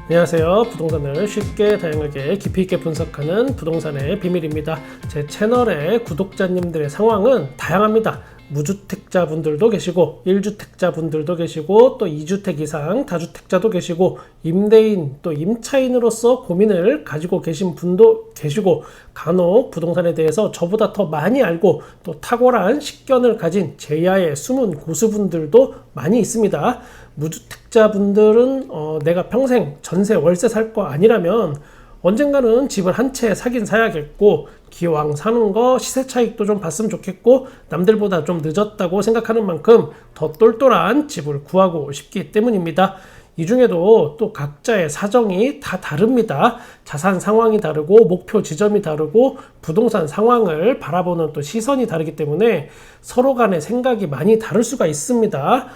안녕하세요. 부동산을 쉽게 다양하게 깊이 있게 분석하는 부동산의 비밀입니다. 제 채널의 구독자님들의 상황은 다양합니다. 무주택자 분들도 계시고 1주택자 분들도 계시고 또 2주택 이상 다주택자도 계시고 임대인 또 임차인으로서 고민을 가지고 계신 분도 계시고 간혹 부동산에 대해서 저보다 더 많이 알고 또 탁월한 식견을 가진 제야의 숨은 고수분들도 많이 있습니다. 무주택자 분들은 내가 평생 전세 월세 살 거 아니라면 언젠가는 집을 한 채 사긴 사야겠고 기왕 사는 거 시세 차익도 좀 봤으면 좋겠고 남들보다 좀 늦었다고 생각하는 만큼 더 똘똘한 집을 구하고 싶기 때문입니다. 이 중에도 또 각자의 사정이 다 다릅니다. 자산 상황이 다르고 목표 지점이 다르고 부동산 상황을 바라보는 또 시선이 다르기 때문에 서로 간의 생각이 많이 다를 수가 있습니다.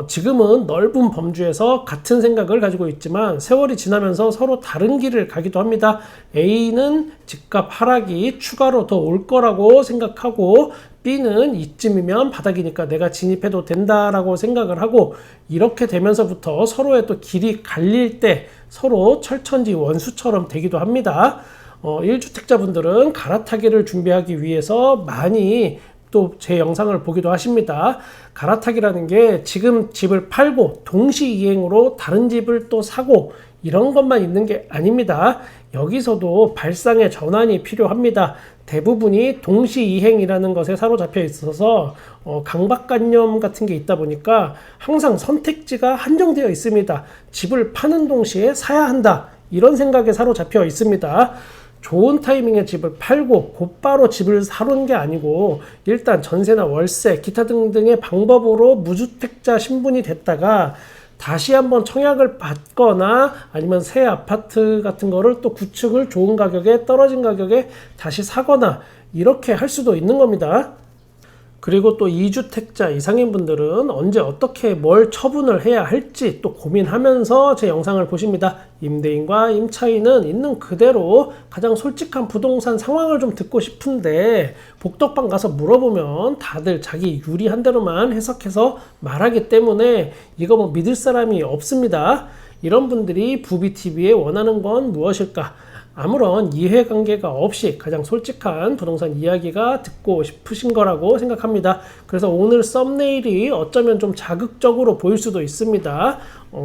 지금은 넓은 범주에서 같은 생각을 가지고 있지만 세월이 지나면서 서로 다른 길을 가기도 합니다. A는 집값 하락이 추가로 더 올 거라고 생각하고 B는 이쯤이면 바닥이니까 내가 진입해도 된다라고 생각을 하고 이렇게 되면서부터 서로의 또 길이 갈릴 때 서로 철천지 원수처럼 되기도 합니다. 1주택자분들은 갈아타기를 준비하기 위해서 많이 또 제 영상을 보기도 하십니다. 갈아타기라는 게 지금 집을 팔고 동시이행으로 다른 집을 또 사고 이런 것만 있는 게 아닙니다. 여기서도 발상의 전환이 필요합니다. 대부분이 동시이행이라는 것에 사로잡혀 있어서 강박관념 같은 게 있다 보니까 항상 선택지가 한정되어 있습니다. 집을 파는 동시에 사야 한다. 이런 생각에 사로잡혀 있습니다. 좋은 타이밍에 집을 팔고 곧바로 집을 사는 게 아니고 일단 전세나 월세 기타 등등의 방법으로 무주택자 신분이 됐다가 다시 한번 청약을 받거나 아니면 새 아파트 같은 거를 또 구축을 좋은 가격에 떨어진 가격에 다시 사거나 이렇게 할 수도 있는 겁니다. 그리고 또 2주택자 이상인 분들은 언제 어떻게 뭘 처분을 해야 할지 또 고민하면서 제 영상을 보십니다. 임대인과 임차인은 있는 그대로 가장 솔직한 부동산 상황을 좀 듣고 싶은데 복덕방 가서 물어보면 다들 자기 유리한 대로만 해석해서 말하기 때문에 이거 뭐 믿을 사람이 없습니다. 이런 분들이 부비TV에 원하는 건 무엇일까? 아무런 이해관계가 없이 가장 솔직한 부동산 이야기가 듣고 싶으신 거라고 생각합니다. 그래서 오늘 썸네일이 어쩌면 좀 자극적으로 보일 수도 있습니다.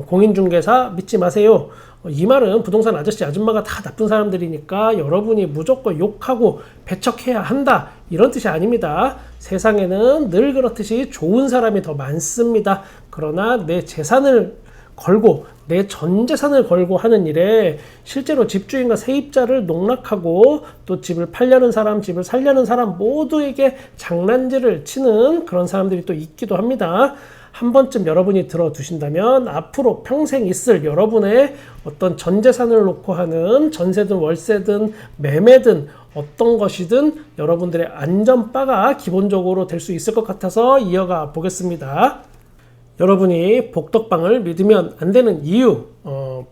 공인중개사 믿지 마세요. 이 말은 부동산 아저씨 아줌마가 다 나쁜 사람들이니까 여러분이 무조건 욕하고 배척해야 한다 이런 뜻이 아닙니다. 세상에는 늘 그렇듯이 좋은 사람이 더 많습니다. 그러나 내 재산을 걸고 내 전 재산을 걸고 하는 일에 실제로 집주인과 세입자를 농락하고 또 집을 팔려는 사람, 집을 살려는 사람 모두에게 장난질을 치는 그런 사람들이 또 있기도 합니다. 한 번쯤 여러분이 들어두신다면 앞으로 평생 있을 여러분의 어떤 전 재산을 놓고 하는 전세든 월세든 매매든 어떤 것이든 여러분들의 안전바가 기본적으로 될 수 있을 것 같아서 이어가 보겠습니다. 여러분이 복덕방을 믿으면 안 되는 이유,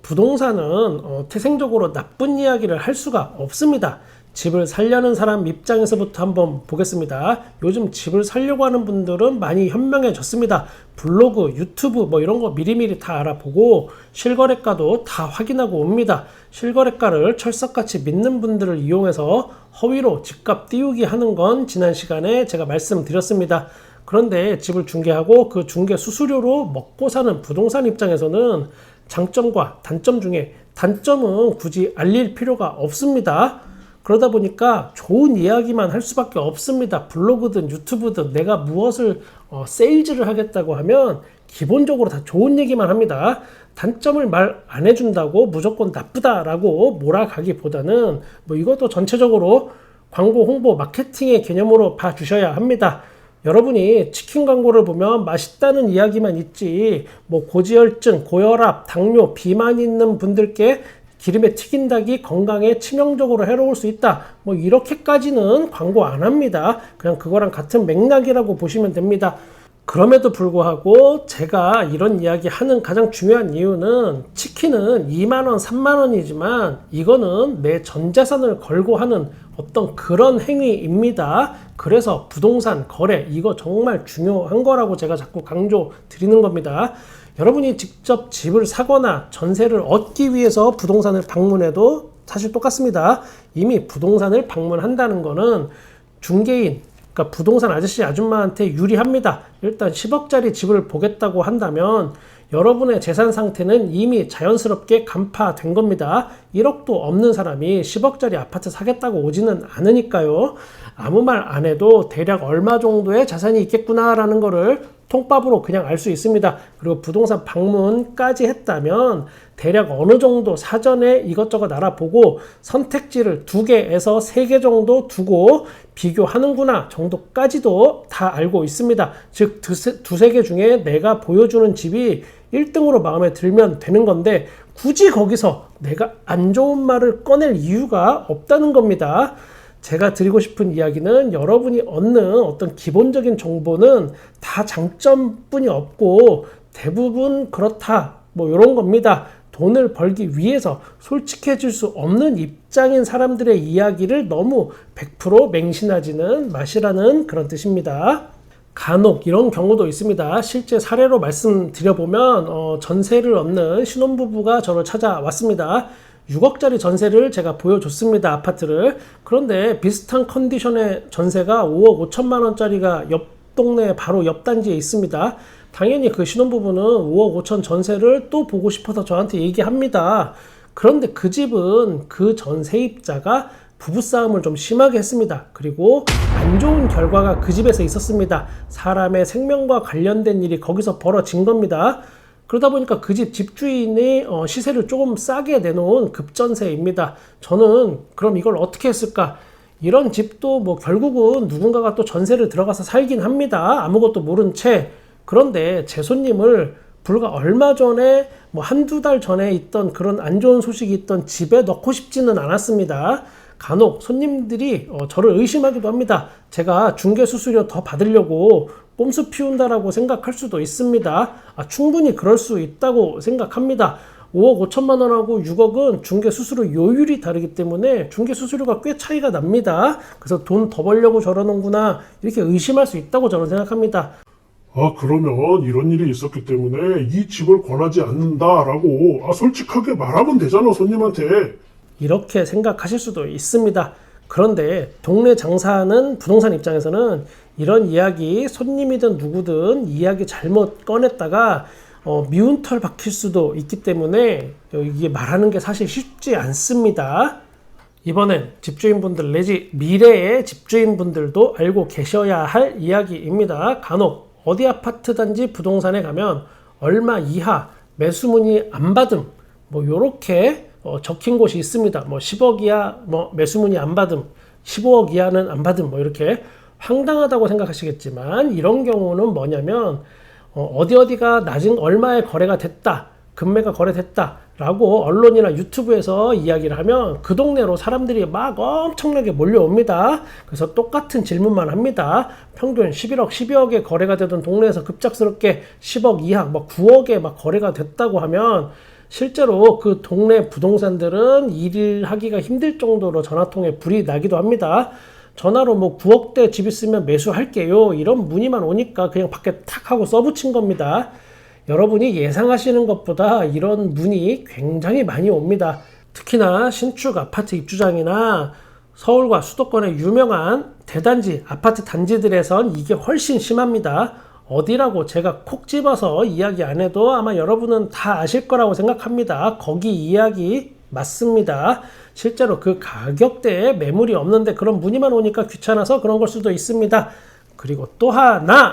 부동산은 태생적으로 나쁜 이야기를 할 수가 없습니다. 집을 살려는 사람 입장에서부터 한번 보겠습니다. 요즘 집을 살려고 하는 분들은 많이 현명해졌습니다. 블로그, 유튜브 뭐 이런 거 미리미리 다 알아보고 실거래가도 다 확인하고 옵니다. 실거래가를 철석같이 믿는 분들을 이용해서 허위로 집값 띄우기 하는 건 지난 시간에 제가 말씀드렸습니다. 그런데 집을 중개하고 그 중개 수수료로 먹고 사는 부동산 입장에서는 장점과 단점 중에 단점은 굳이 알릴 필요가 없습니다. 그러다 보니까 좋은 이야기만 할 수밖에 없습니다. 블로그든 유튜브든 내가 무엇을 세일즈를 하겠다고 하면 기본적으로 다 좋은 얘기만 합니다. 단점을 말 안 해준다고 무조건 나쁘다라고 몰아가기보다는 뭐 이것도 전체적으로 광고 홍보 마케팅의 개념으로 봐주셔야 합니다. 여러분이 치킨 광고를 보면 맛있다는 이야기만 있지 뭐 고지혈증, 고혈압, 당뇨, 비만 있는 분들께 기름에 튀긴 닭이 건강에 치명적으로 해로울 수 있다. 뭐 이렇게까지는 광고 안 합니다. 그냥 그거랑 같은 맥락이라고 보시면 됩니다. 그럼에도 불구하고 제가 이런 이야기 하는 가장 중요한 이유는 치킨은 2만원, 3만원이지만 이거는 내 전 재산을 걸고 하는 어떤 그런 행위입니다. 그래서 부동산 거래 이거 정말 중요한 거라고 제가 자꾸 강조 드리는 겁니다. 여러분이 직접 집을 사거나 전세를 얻기 위해서 부동산을 방문해도 사실 똑같습니다. 이미 부동산을 방문한다는 거는 중개인, 그러니까 부동산 아저씨 아줌마한테 유리합니다. 일단 10억짜리 집을 보겠다고 한다면 여러분의 재산 상태는 이미 자연스럽게 간파된 겁니다. 1억도 없는 사람이 10억짜리 아파트 사겠다고 오지는 않으니까요. 아무 말 안 해도 대략 얼마 정도의 자산이 있겠구나라는 거를 통밥으로 그냥 알 수 있습니다. 그리고 부동산 방문까지 했다면 대략 어느 정도 사전에 이것저것 알아보고 선택지를 2개에서 3개 정도 두고 비교하는구나 정도까지도 다 알고 있습니다. 즉 두세 개 중에 내가 보여주는 집이 1등으로 마음에 들면 되는 건데 굳이 거기서 내가 안 좋은 말을 꺼낼 이유가 없다는 겁니다. 제가 드리고 싶은 이야기는 여러분이 얻는 어떤 기본적인 정보는 다 장점뿐이 없고 대부분 그렇다 뭐 이런 겁니다. 돈을 벌기 위해서 솔직해질 수 없는 입장인 사람들의 이야기를 너무 100% 맹신하지는 마시라는 그런 뜻입니다. 간혹 이런 경우도 있습니다. 실제 사례로 말씀드려보면 전세를 얻는 신혼부부가 저를 찾아왔습니다. 6억짜리 전세를 제가 보여줬습니다. 아파트를. 그런데 비슷한 컨디션의 전세가 5억 5천만 원짜리가 옆 동네 바로 옆 단지에 있습니다. 당연히 그 신혼부부는 5억 5천 전세를 또 보고 싶어서 저한테 얘기합니다. 그런데 그 집은 그 전 세입자가 부부싸움을 좀 심하게 했습니다. 그리고 안 좋은 결과가 그 집에서 있었습니다. 사람의 생명과 관련된 일이 거기서 벌어진 겁니다. 그러다 보니까 그 집 집주인이 시세를 조금 싸게 내놓은 급전세입니다. 저는 그럼 이걸 어떻게 했을까? 이런 집도 뭐 결국은 누군가가 또 전세를 들어가서 살긴 합니다. 아무것도 모른 채. 그런데 제 손님을 불과 얼마 전에 뭐 한두 달 전에 있던 그런 안 좋은 소식이 있던 집에 넣고 싶지는 않았습니다. 간혹 손님들이 저를 의심하기도 합니다. 제가 중개수수료 더 받으려고 꼼수 피운다라고 생각할 수도 있습니다. 충분히 그럴 수 있다고 생각합니다. 5억 5천만 원하고 6억은 중개수수료 요율이 다르기 때문에 중개수수료가 꽤 차이가 납니다. 그래서 돈 더 벌려고 저러는구나 이렇게 의심할 수 있다고 저는 생각합니다. 그러면 이런 일이 있었기 때문에 이 집을 권하지 않는다라고 솔직하게 말하면 되잖아, 손님한테. 이렇게 생각하실 수도 있습니다. 그런데 동네 장사하는 부동산 입장에서는 이런 이야기 손님이든 누구든 이야기 잘못 꺼냈다가 미운 털 박힐 수도 있기 때문에 이게 말하는 게 사실 쉽지 않습니다. 이번엔 집주인분들 내지 미래의 집주인분들도 알고 계셔야 할 이야기입니다. 간혹 어디 아파트 단지 부동산에 가면 얼마 이하 매수 문의 안 받음 뭐 요렇게 적힌 곳이 있습니다. 뭐 10억 이하 매수 문의 안 받음, 15억 이하는 안 받음 뭐 이렇게 황당하다고 생각하시겠지만 이런 경우는 뭐냐면 어디가 낮은 얼마에 거래가 됐다, 금매가 거래됐다 라고 언론이나 유튜브에서 이야기를 하면 그 동네로 사람들이 막 엄청나게 몰려옵니다. 그래서 똑같은 질문만 합니다. 평균 11억, 12억에 거래가 되던 동네에서 급작스럽게 10억 이하, 9억에 막 거래가 됐다고 하면 실제로 그 동네 부동산들은 일하기가 힘들 정도로 전화통에 불이 나기도 합니다. 전화로 뭐 9억대 집 있으면 매수할게요 이런 문의만 오니까 그냥 밖에 탁 하고 써붙인 겁니다. 여러분이 예상하시는 것보다 이런 문의 굉장히 많이 옵니다. 특히나 신축 아파트 입주장이나 서울과 수도권의 유명한 대단지 아파트 단지들에선 이게 훨씬 심합니다. 어디라고 제가 콕 집어서 이야기 안 해도 아마 여러분은 다 아실 거라고 생각합니다. 거기 이야기 맞습니다. 실제로 그 가격대에 매물이 없는데 그런 문의만 오니까 귀찮아서 그런 걸 수도 있습니다. 그리고 또 하나,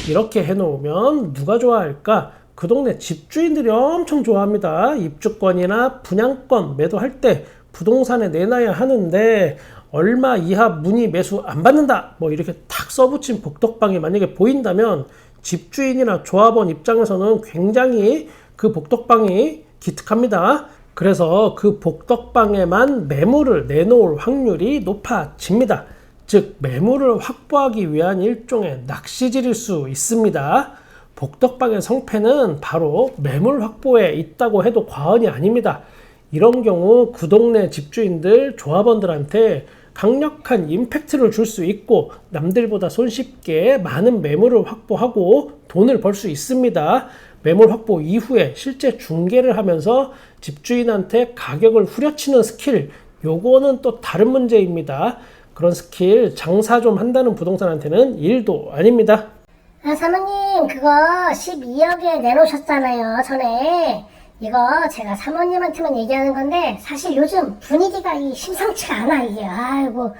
이렇게 해놓으면 누가 좋아할까? 그 동네 집주인들이 엄청 좋아합니다. 입주권이나 분양권 매도할 때 부동산에 내놔야 하는데 얼마 이하 문의 매수 안 받는다 뭐 이렇게 탁 써붙인 복덕방이 만약에 보인다면 집주인이나 조합원 입장에서는 굉장히 그 복덕방이 기특합니다. 그래서 그 복덕방에만 매물을 내놓을 확률이 높아집니다. 즉 매물을 확보하기 위한 일종의 낚시질일 수 있습니다. 복덕방의 성패는 바로 매물 확보에 있다고 해도 과언이 아닙니다. 이런 경우 그 동네 집주인들, 조합원들한테 강력한 임팩트를 줄 수 있고 남들보다 손쉽게 많은 매물을 확보하고 돈을 벌 수 있습니다. 매물 확보 이후에 실제 중개를 하면서 집주인한테 가격을 후려치는 스킬, 요거는 또 다른 문제입니다. 그런 스킬 장사 좀 한다는 부동산한테는 일도 아닙니다. 아, 사모님, 그거 12억에 내놓으셨잖아요, 전에. 이거 제가 사모님한테만 얘기하는 건데, 사실 요즘 분위기가 심상치가 않아, 이게. 아이고,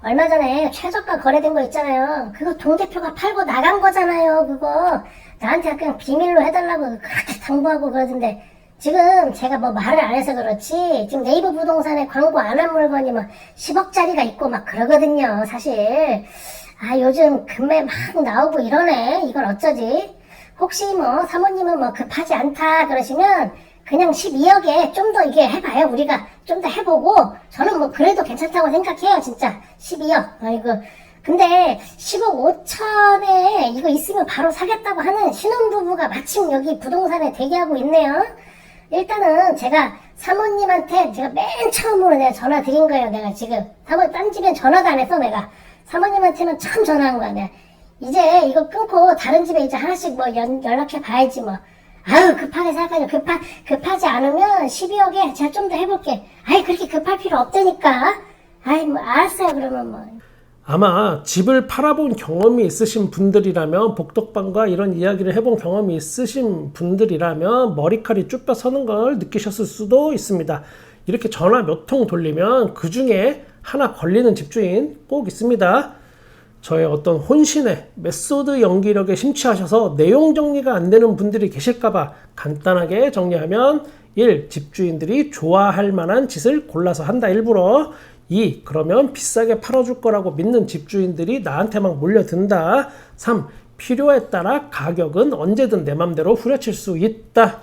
얼마 전에 최저가 거래된 거 있잖아요. 그거 동대표가 팔고 나간 거잖아요, 그거. 나한테 그냥 비밀로 해달라고 그렇게 당부하고 그러던데, 지금 제가 뭐 말을 안 해서 그렇지, 지금 네이버 부동산에 광고 안 한 물건이 막 10억짜리가 있고 막 그러거든요, 사실. 아, 요즘 금매 막 나오고 이러네. 이걸 어쩌지? 혹시 뭐 사모님은 뭐 급하지 않다 그러시면 그냥 12억에 좀 더 이게 해봐요. 우리가 좀 더 해보고, 저는 뭐 그래도 괜찮다고 생각해요, 진짜. 12억. 아이고. 근데 10억 5천에 이거 있으면 바로 사겠다고 하는 신혼부부가 마침 여기 부동산에 대기하고 있네요. 일단은 제가 사모님한테 제가 맨 처음으로 내가 전화 드린 거예요. 내가 지금 사모님 딴 집엔 전화도 안 했어. 내가 사모님한테는 처음 전화한 거야. 내가 이제 이거 끊고 다른 집에 이제 하나씩 뭐 연락해 봐야지 뭐. 아유, 급하게 생각하죠. 급하지 않으면 12억에 제가 좀 더 해볼게. 아이, 그렇게 급할 필요 없다니까. 아이, 뭐 알았어요. 그러면 뭐. 아마 집을 팔아본 경험이 있으신 분들이라면, 복덕방과 이런 이야기를 해본 경험이 있으신 분들이라면 머리칼이 쭈뼛 서는 걸 느끼셨을 수도 있습니다. 이렇게 전화 몇 통 돌리면 그 중에 하나 걸리는 집주인 꼭 있습니다. 저의 어떤 혼신에 메소드 연기력에 심취하셔서 내용 정리가 안 되는 분들이 계실까봐 간단하게 정리하면 1. 집주인들이 좋아할 만한 짓을 골라서 한다, 일부러. 2. 그러면 비싸게 팔아줄 거라고 믿는 집주인들이 나한테 막 몰려든다. 3. 필요에 따라 가격은 언제든 내 맘대로 후려칠 수 있다.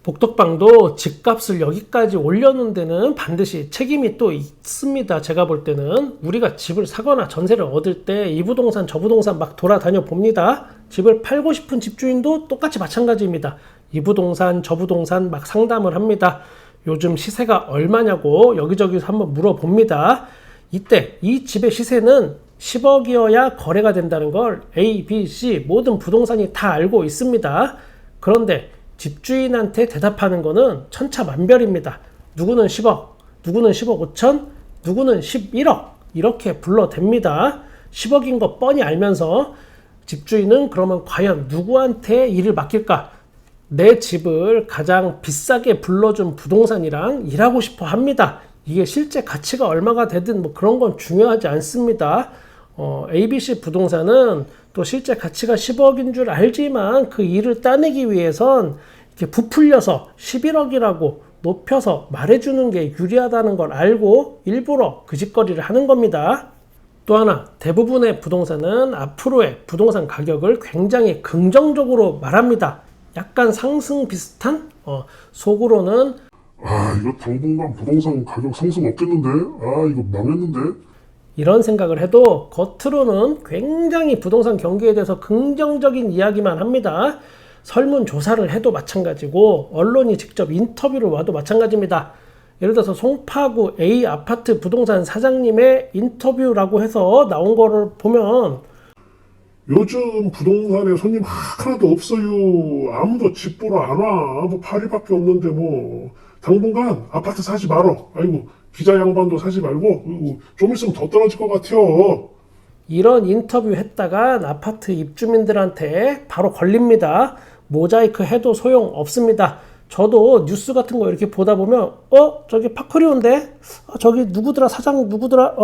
복덕방도 집값을 여기까지 올려놓은 데는 반드시 책임이 또 있습니다. 제가 볼 때는 우리가 집을 사거나 전세를 얻을 때 이 부동산 저 부동산 막 돌아다녀 봅니다. 집을 팔고 싶은 집주인도 똑같이 마찬가지입니다. 이 부동산 저 부동산 막 상담을 합니다. 요즘 시세가 얼마냐고 여기저기서 한번 물어봅니다. 이때 이 집의 시세는 10억이어야 거래가 된다는 걸 A, B, C 모든 부동산이 다 알고 있습니다. 그런데 집주인한테 대답하는 거는 천차만별입니다. 누구는 10억, 누구는 10억 5천, 누구는 11억 이렇게 불러댑니다. 10억인 거 뻔히 알면서 집주인은 그러면 과연 누구한테 일을 맡길까? 내 집을 가장 비싸게 불러준 부동산이랑 일하고 싶어 합니다. 이게 실제 가치가 얼마가 되든 뭐 그런 건 중요하지 않습니다. ABC 부동산은 또 실제 가치가 10억인 줄 알지만 그 일을 따내기 위해선 이렇게 부풀려서 11억이라고 높여서 말해주는 게 유리하다는 걸 알고 일부러 그 짓거리를 하는 겁니다. 또 하나, 대부분의 부동산은 앞으로의 부동산 가격을 굉장히 긍정적으로 말합니다. 약간 상승 비슷한? 속으로는 아, 이거 당분간 부동산 가격 상승 없겠는데? 아, 이거 망했는데? 이런 생각을 해도 겉으로는 굉장히 부동산 경기에 대해서 긍정적인 이야기만 합니다. 설문조사를 해도 마찬가지고 언론이 직접 인터뷰를 와도 마찬가지입니다. 예를 들어서 송파구 A 아파트 부동산 사장님의 인터뷰라고 해서 나온 거를 보면 요즘 부동산에 손님 하나도 없어요. 아무도 집 보러 안 와. 뭐 파리밖에 없는데 뭐 당분간 아파트 사지 말어. 아이고, 기자 양반도 사지 말고 좀 있으면 더 떨어질 것 같아요. 이런 인터뷰 했다가 아파트 입주민들한테 바로 걸립니다. 모자이크 해도 소용 없습니다. 저도 뉴스 같은 거 이렇게 보다 보면 저기 파크리온데? 저기 누구더라? 사장 누구더라?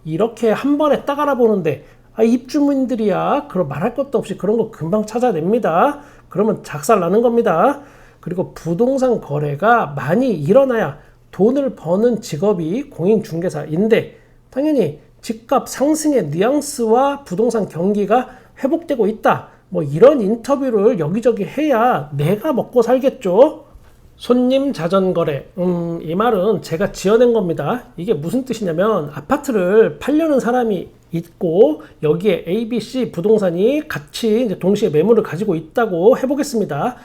이렇게 한 번에 딱 알아보는데 입주민들이야 그럼 말할 것도 없이 그런 거 금방 찾아냅니다. 그러면 작살 나는 겁니다. 그리고 부동산 거래가 많이 일어나야 돈을 버는 직업이 공인중개사인데 당연히 집값 상승의 뉘앙스와 부동산 경기가 회복되고 있다. 뭐 이런 인터뷰를 여기저기 해야 내가 먹고 살겠죠. 손님 자전거래. 이 말은 제가 지어낸 겁니다. 이게 무슨 뜻이냐면 아파트를 팔려는 사람이 있고 여기에 ABC 부동산이 같이 이제 동시에 매물을 가지고 있다고 해보겠습니다.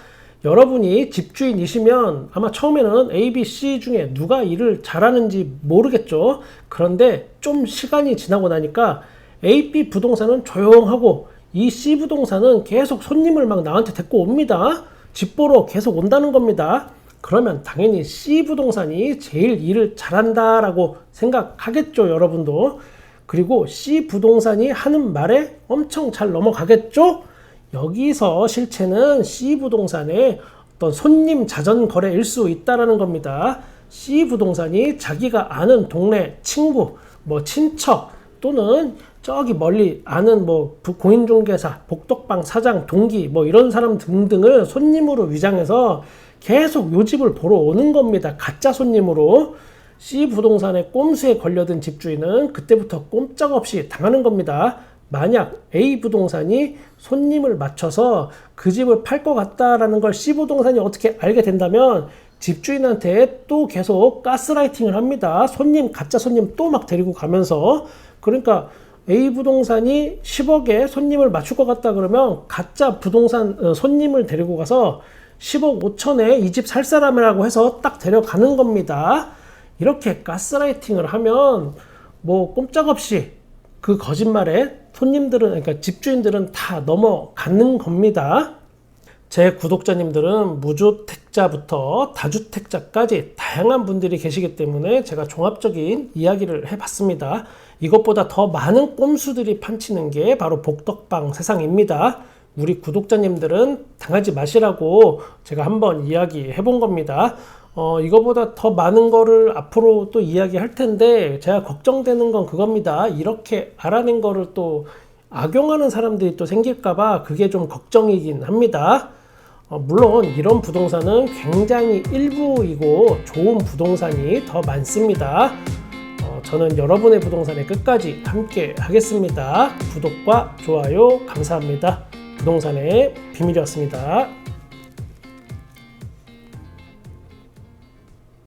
여러분이 집주인이시면 아마 처음에는 A, B, C 중에 누가 일을 잘하는지 모르겠죠. 그런데 좀 시간이 지나고 나니까 A, B 부동산은 조용하고 이 C 부동산은 계속 손님을 막 나한테 데리고 옵니다. 집 보러 계속 온다는 겁니다. 그러면 당연히 C 부동산이 제일 일을 잘한다라고 생각하겠죠, 여러분도. 그리고 C 부동산이 하는 말에 엄청 잘 넘어가겠죠? 여기서 실체는 C 부동산의 어떤 손님 자전 거래일 수 있다라는 겁니다. C 부동산이 자기가 아는 동네 친구, 뭐 친척 또는 저기 멀리 아는 뭐 공인중개사, 복덕방 사장, 동기 뭐 이런 사람 등등을 손님으로 위장해서 계속 요 집을 보러 오는 겁니다. 가짜 손님으로. C 부동산의 꼼수에 걸려든 집주인은 그때부터 꼼짝없이 당하는 겁니다. 만약 A 부동산이 손님을 맞춰서 그 집을 팔 것 같다라는 걸 C 부동산이 어떻게 알게 된다면 집주인한테 또 계속 가스라이팅을 합니다. 가짜 손님 또 막 데리고 가면서. 그러니까 A 부동산이 10억에 손님을 맞출 것 같다 그러면 가짜 부동산 손님을 데리고 가서 10억 5천에 이 집 살 사람이라고 해서 딱 데려가는 겁니다. 이렇게 가스라이팅을 하면 뭐 꼼짝없이 그 거짓말에 그러니까 집주인들은 다 넘어가는 겁니다. 제 구독자님들은 무주택자부터 다주택자까지 다양한 분들이 계시기 때문에 제가 종합적인 이야기를 해봤습니다. 이것보다 더 많은 꼼수들이 판치는 게 바로 복덕방 세상입니다. 우리 구독자님들은 당하지 마시라고 제가 한번 이야기해 본 겁니다. 이거보다 더 많은 거를 앞으로 또 이야기할 텐데 제가 걱정되는 건 그겁니다. 이렇게 알아낸 거를 또 악용하는 사람들이 또 생길까봐 그게 좀 걱정이긴 합니다. 물론 이런 부동산은 굉장히 일부이고 좋은 부동산이 더 많습니다. 저는 여러분의 부동산에 끝까지 함께 하겠습니다. 구독과 좋아요 감사합니다. 부동산의 비밀이었습니다.